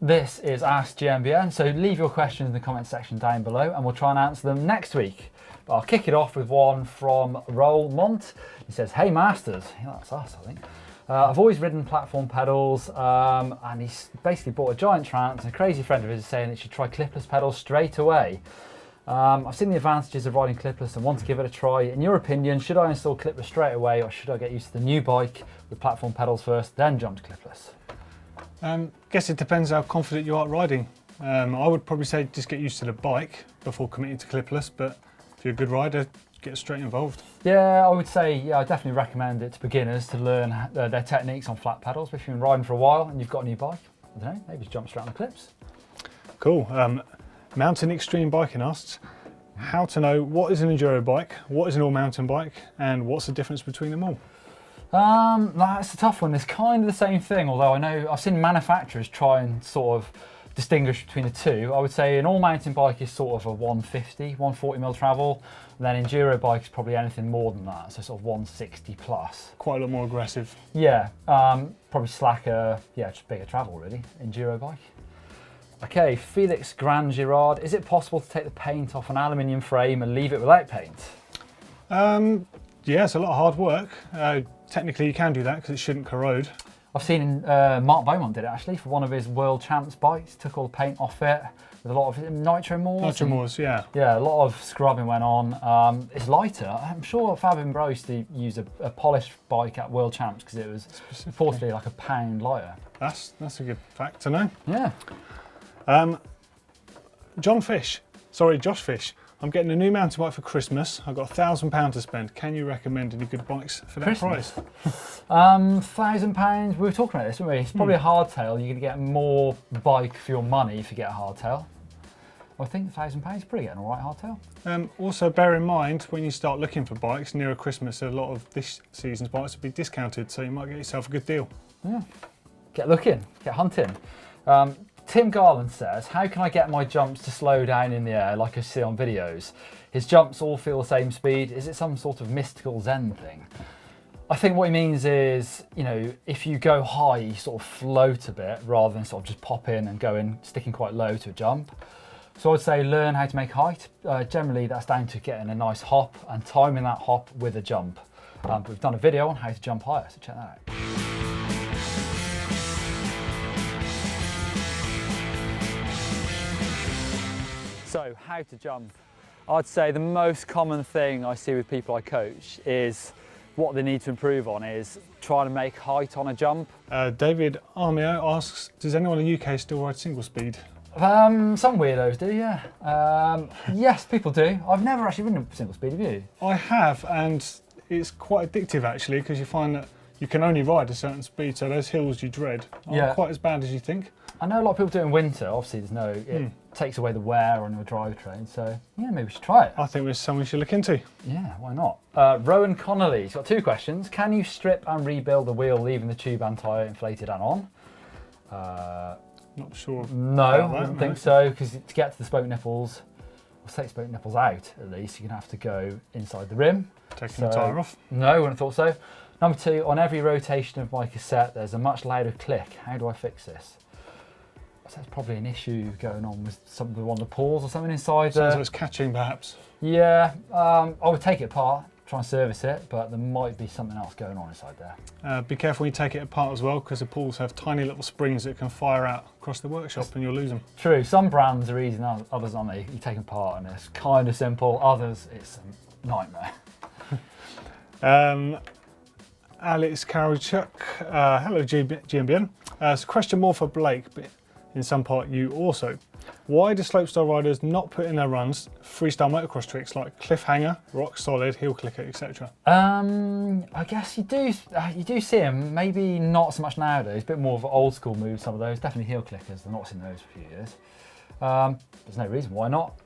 This is Ask GMBN, so leave your questions in the comment section down below and we'll try and answer them next week. But I'll kick it off with one from Roll Mont. He says, "Hey Masters," yeah, that's us I think. "I've always ridden platform pedals and he's basically bought a giant trance and a crazy friend of his is saying that you should try clipless pedals straight away. I've seen the advantages of riding clipless and want to give it a try. In your opinion, should I install clipless straight away or should I get used to the new bike with platform pedals first, then jump to clipless?" Guess it depends how confident you are at riding. I would probably say just get used to the bike before committing to clipless, but if you're a good rider, get straight involved. Yeah, I would say, yeah, I definitely recommend it to beginners to learn their techniques on flat pedals. But if you've been riding for a while and you've got a new bike, I don't know, maybe just jump straight on the clips. Cool. Mountain Extreme Biking asks, how to know what is an enduro bike, what is an all-mountain bike, and what's the difference between them all? That's a tough one. It's kind of the same thing, although I know I've seen manufacturers try and sort of distinguish between the two. I would say an all-mountain bike is sort of a 140 mil travel, and then enduro bike is probably anything more than that, so sort of 160 plus. Quite a lot more aggressive. Yeah, probably slacker, yeah, just bigger travel really, enduro bike. Okay, Felix Grand Girard, is it possible to take the paint off an aluminium frame and leave it without paint? Yeah, it's a lot of hard work. Technically you can do that because it shouldn't corrode. I've seen Mark Beaumont did it actually for one of his World Champs bikes, took all the paint off it with a lot of nitro moors. Nitro moors, yeah. Yeah, a lot of scrubbing went on. It's lighter. I'm sure Fabian Bro used to use a polished bike at World Champs because it was reportedly like £1 lighter. That's a good fact to know. Yeah. Josh Fish. I'm getting a new mountain bike for Christmas. I've got £1,000 to spend. Can you recommend any good bikes for that price? £1,000. We were talking about this, weren't we? It's probably a hardtail. You're going to get more bike for your money if you get a hardtail. I think £1,000 is probably getting all right hardtail. Also bear in mind when you start looking for bikes nearer Christmas, a lot of this season's bikes will be discounted, so you might get yourself a good deal. Yeah. Get looking, get hunting. Tim Garland says, how can I get my jumps to slow down in the air like I see on videos? His jumps all feel the same speed. Is it some sort of mystical Zen thing? I think what he means is, you know, if you go high, you sort of float a bit rather than sort of just pop in and sticking quite low to a jump. So I'd say learn how to make height. Generally that's down to getting a nice hop and timing that hop with a jump. But we've done a video on how to jump higher, so check that out. So, how to jump? I'd say the most common thing I see with people I coach is what they need to improve on is trying to make height on a jump. David Armio asks, does anyone in the UK still ride single speed? Some weirdos do, yeah. Yes, people do. I've never actually ridden a single speed, have you? I have, and it's quite addictive actually because you find that you can only ride a certain speed, so those hills you dread aren't quite as bad as you think. I know a lot of people do it in winter. Obviously, it takes away the wear on your drivetrain. So yeah, maybe we should try it. I think it's something we should look into. Yeah, why not? Rowan Connolly's got two questions. Can you strip and rebuild the wheel, leaving the tube and tyre inflated and on? Not sure. No, I don't think so. Because to get to the spoke nipples, we'll take spoke nipples out at least. You're gonna have to go inside the rim. Taking the tyre off? No, I wouldn't have thought so. Number two, on every rotation of my cassette, there's a much louder click. How do I fix this? So that's probably an issue going on with one of the pulls or something inside there. Sounds like it's catching perhaps. Yeah, I would take it apart, try and service it, but there might be something else going on inside there. Be careful when you take it apart as well, because the pulls have tiny little springs that can fire out across the workshop and you'll lose them. True, some brands are easy than others, aren't they? You take them apart and it's kind of simple, others it's a nightmare. Alex Karachuk, hello GMBN. It's a question more for Blake, but in some part you also. Why do slopestyle riders not put in their runs freestyle motocross tricks like cliffhanger, rock solid, heel clicker, etc.? I guess you do see them, maybe not so much nowadays, a bit more of an old school moves, some of those, definitely heel clickers, I've not seen those for a few years. There's no reason why not.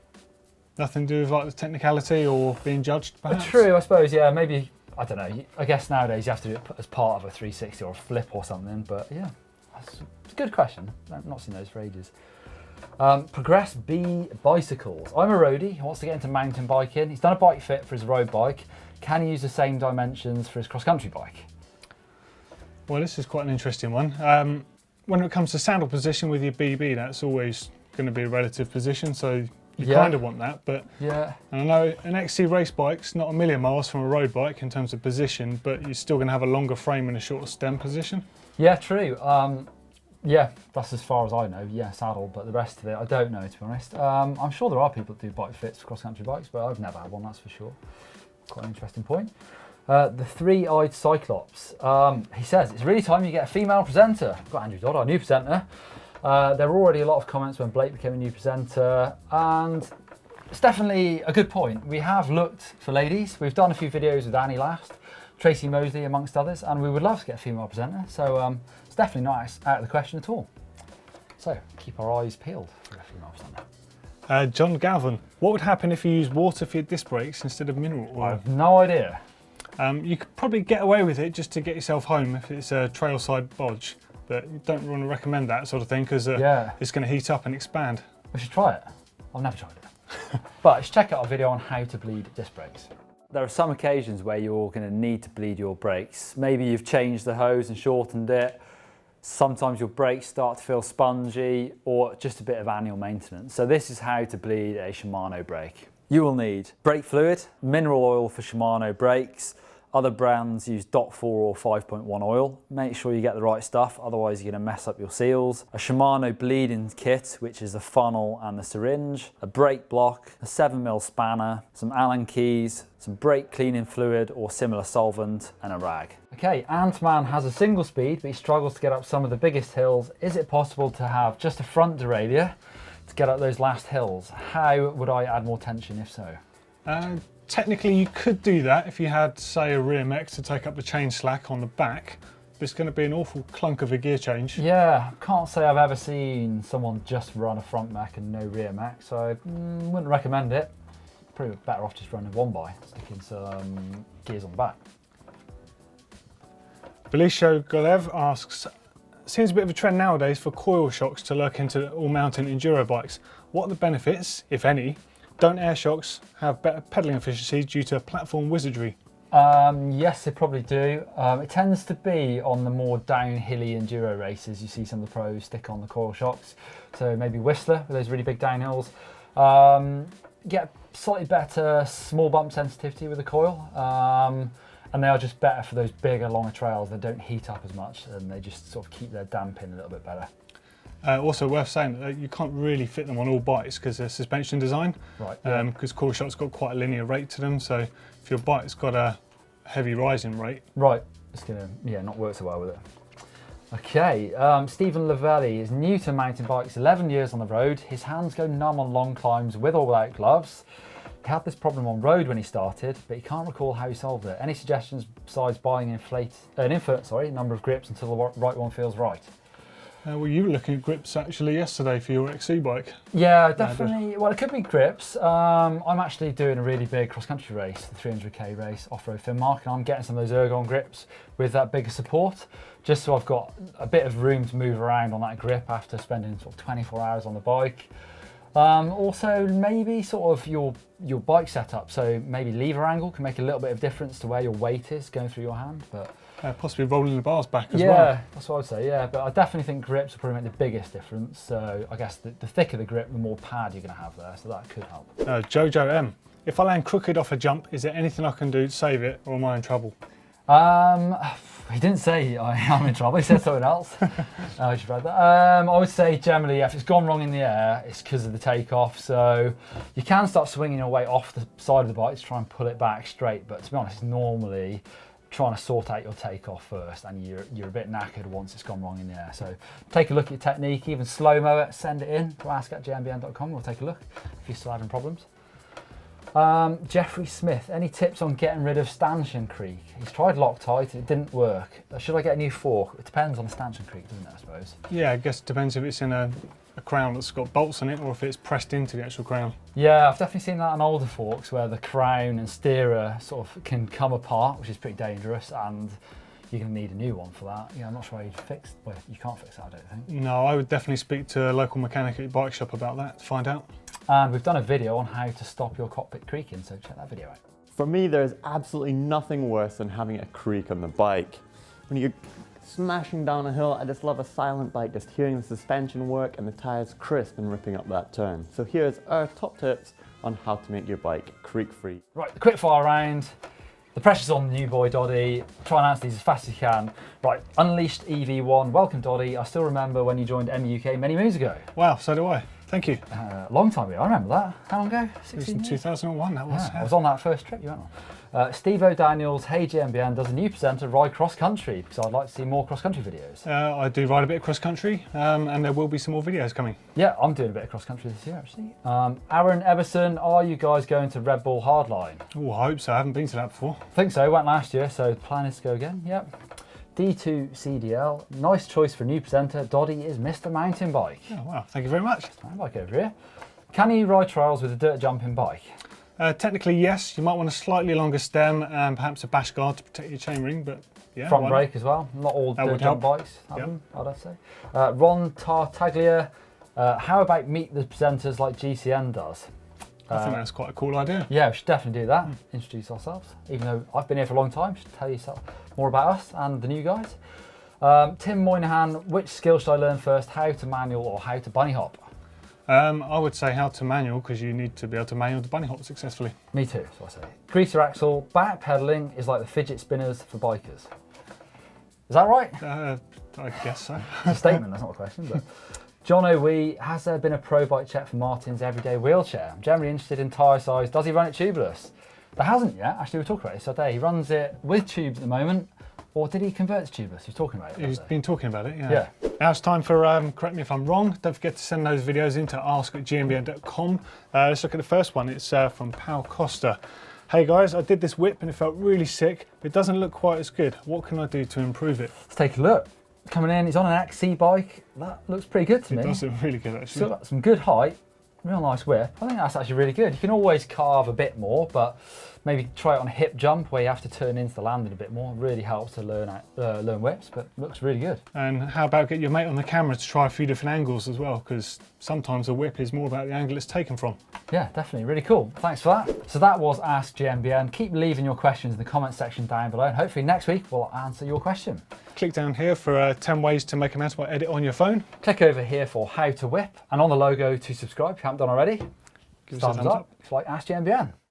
Nothing to do with like the technicality or being judged perhaps? True, I suppose, yeah, maybe, I don't know, I guess nowadays you have to do it as part of a 360 or a flip or something, but yeah, it's a good question, I've not seen those for ages. Progress B Bicycles. I'm a roadie who wants to get into mountain biking. He's done a bike fit for his road bike. Can he use the same dimensions for his cross-country bike? Well, this is quite an interesting one. when it comes to saddle position with your BB, that's always going to be a relative position, so you kind of want that. But yeah, and I know an XC race bike's not a million miles from a road bike in terms of position, but you're still going to have a longer frame and a shorter stem position. Yeah, true. Yeah, that's as far as I know. Yeah, saddle, but the rest of it, I don't know, to be honest. I'm sure there are people that do bike fits for cross-country bikes, but I've never had one, that's for sure. Quite an interesting point. The three-eyed Cyclops. He says, it's really time you get a female presenter. I've got Andrew Doddy, our new presenter. There were already a lot of comments when Blake became a new presenter, and it's definitely a good point. We have looked for ladies. We've done a few videos with Annie last, Tracy Mosley amongst others, and we would love to get a female presenter. So it's definitely not out of the question at all. So keep our eyes peeled for a female presenter. John Galvin, what would happen if you used water for your disc brakes instead of mineral oil? I have no idea. You could probably get away with it just to get yourself home if it's a trailside bodge, but you don't want to recommend that sort of thing because it's going to heat up and expand. We should try it. I've never tried it. But let's check out our video on how to bleed disc brakes. There are some occasions where you're going to need to bleed your brakes. Maybe you've changed the hose and shortened it. Sometimes your brakes start to feel spongy, or just a bit of annual maintenance. So this is how to bleed a Shimano brake. You will need brake fluid, mineral oil for Shimano brakes. Other brands use .4 or 5.1 oil. Make sure you get the right stuff, otherwise you're going to mess up your seals. A Shimano bleeding kit, which is the funnel and the syringe. A brake block, a 7mm spanner, some Allen keys, some brake cleaning fluid or similar solvent, and a rag. Okay, Ant-Man has a single speed, but he struggles to get up some of the biggest hills. Is it possible to have just a front derailleur to get up those last hills? How would I add more tension if so? Technically you could do that if you had, say, a rear mech to take up the chain slack on the back. But it's going to be an awful clunk of a gear change. Yeah, can't say I've ever seen someone just run a front mech and no rear mech, so I wouldn't recommend it. Probably better off just running a one by, sticking some gears on the back. Belisho Golev asks, seems a bit of a trend nowadays for coil shocks to lurk into all-mountain enduro bikes. What are the benefits, if any? Don't air shocks have better pedalling efficiency due to platform wizardry? Yes, they probably do. It tends to be on the more downhilly enduro races. You see some of the pros stick on the coil shocks. So maybe Whistler with those really big downhills. Get slightly better small bump sensitivity with the coil. And they are just better for those bigger, longer trails. They don't heat up as much and they just sort of keep their damp in a little bit better. Also worth saying that you can't really fit them on all bikes because they're suspension design. Right. Yeah. Because coil shocks got quite a linear rate to them. So if your bike's got a heavy rising rate. Right, it's gonna not work so well with it. Okay, Stephen Lavelli is new to mountain bikes, 11 years on the road. His hands go numb on long climbs with or without gloves. He had this problem on road when he started, but he can't recall how he solved it. Any suggestions besides buying an infinite number of grips until the right one feels right? Well, you were looking at grips actually yesterday for your XC bike. Yeah, definitely. Well, it could be grips. I'm actually doing a really big cross-country race, the 300k race, off-road Finnmark, and I'm getting some of those ergon grips with that bigger support, just so I've got a bit of room to move around on that grip after spending sort of 24 hours on the bike. Also, maybe sort of your bike setup, so maybe lever angle can make a little bit of difference to where your weight is going through your hand, but possibly rolling the bars back as well. Yeah, that's what I'd say, yeah. But I definitely think grips will probably make the biggest difference. So I guess the thicker the grip, the more pad you're going to have there. So that could help. Jojo M, if I land crooked off a jump, is there anything I can do to save it or am I in trouble? He didn't say I'm in trouble, he said something else. I should read that. I would say generally if it's gone wrong in the air, it's because of the takeoff. So you can start swinging your weight off the side of the bike to try and pull it back straight. But to be honest, normally trying to sort out your takeoff first, and you're a bit knackered once it's gone wrong in the air. So take a look at your technique, even slow-mo it, send it in to ask@gmbn.com. We'll take a look if you're still having problems. Jeffrey Smith, any tips on getting rid of stanchion creak? He's tried Loctite, it didn't work. Should I get a new fork? It depends on the stanchion creak, doesn't it, I suppose? Yeah, I guess it depends if it's in a crown that's got bolts on it or if it's pressed into the actual crown. Yeah, I've definitely seen that on older forks where the crown and steerer sort of can come apart, which is pretty dangerous, and you're going to need a new one for that. Yeah, I'm not sure how you'd fix, well, you can't fix that, I don't think. No, I would definitely speak to a local mechanic at your bike shop about that to find out. And we've done a video on how to stop your cockpit creaking, so check that video out. For me, there's absolutely nothing worse than having a creak on the bike. When you smashing down a hill. I just love a silent bike, just hearing the suspension work and the tyres crisp and ripping up that turn. So here's our top tips on how to make your bike creak free. Right, the quick fire round. The pressure's on the new boy Dottie. Try and answer these as fast as you can. Right, Unleashed EV1. Welcome Dottie. I still remember when you joined MUK many moons ago. Wow, so do I. Thank you. Long time ago, I remember that. How long ago? It was in 2001, that was. Yeah, I was on that first trip you went on. Steve O'Daniels, Hey GMBN, does a new presenter ride cross country? Because I'd like to see more cross country videos. I do ride a bit of cross country, and there will be some more videos coming. Yeah, I'm doing a bit of cross country this year actually. Aaron Everson, are you guys going to Red Bull Hardline? Oh, I hope so. I haven't been to that before. I think so, went last year, so the plan is to go again, yep. D2CDL, nice choice for a new presenter. Dottie is Mr. Mountain Bike. Oh, wow, thank you very much. Mountain bike over here. Can you ride trials with a dirt jumping bike? Technically, yes. You might want a slightly longer stem and perhaps a bash guard to protect your chainring, but yeah. Front brake as well. Not all dirt jump bikes have them, I'd say. Ron Tartaglia, how about meet the presenters like GCN does? I think that's quite a cool idea. Yeah, we should definitely do that. Introduce ourselves. Even though I've been here for a long time, should tell you more about us and the new guys. Tim Moynihan, which skill should I learn first? How to manual or how to bunny hop? I would say how to manual, because you need to be able to manual the bunny hop successfully. Me too, so I say. Greaser Axel, backpedaling is like the fidget spinners for bikers. Is that right? I guess so. It's a statement, that's not a question. But John O'Wee, has there been a pro bike check for Martin's everyday wheelchair? I'm generally interested in tyre size. Does he run it tubeless? There hasn't yet. Actually, we were talking about this today. He runs it with tubes at the moment. Or did he convert to tubeless? He was talking about it. He's been talking about it, yeah. Now it's time for, correct me if I'm wrong, don't forget to send those videos in to ask@gmbn.com. Let's look at the first one. It's from Pal Costa. Hey guys, I did this whip and it felt really sick, but it doesn't look quite as good. What can I do to improve it? Let's take a look. Coming in, he's on an XC bike. That looks pretty good to me. It does look really good actually. Still got some good height. Real nice whip. I think that's actually really good. You can always carve a bit more, but maybe try it on a hip jump where you have to turn into the landing a bit more. It really helps to learn whips, but looks really good. And how about get your mate on the camera to try a few different angles as well, because sometimes a whip is more about the angle it's taken from. Yeah, definitely. Really cool. Thanks for that. So that was Ask GMBN. Keep leaving your questions in the comment section down below, and hopefully next week we'll answer your question. Click down here for 10 ways to make a mountain bike edit on your phone. Click over here for how to whip, and on the logo to subscribe if you haven't done already. Give us a thumbs up if you like Ask GMBN.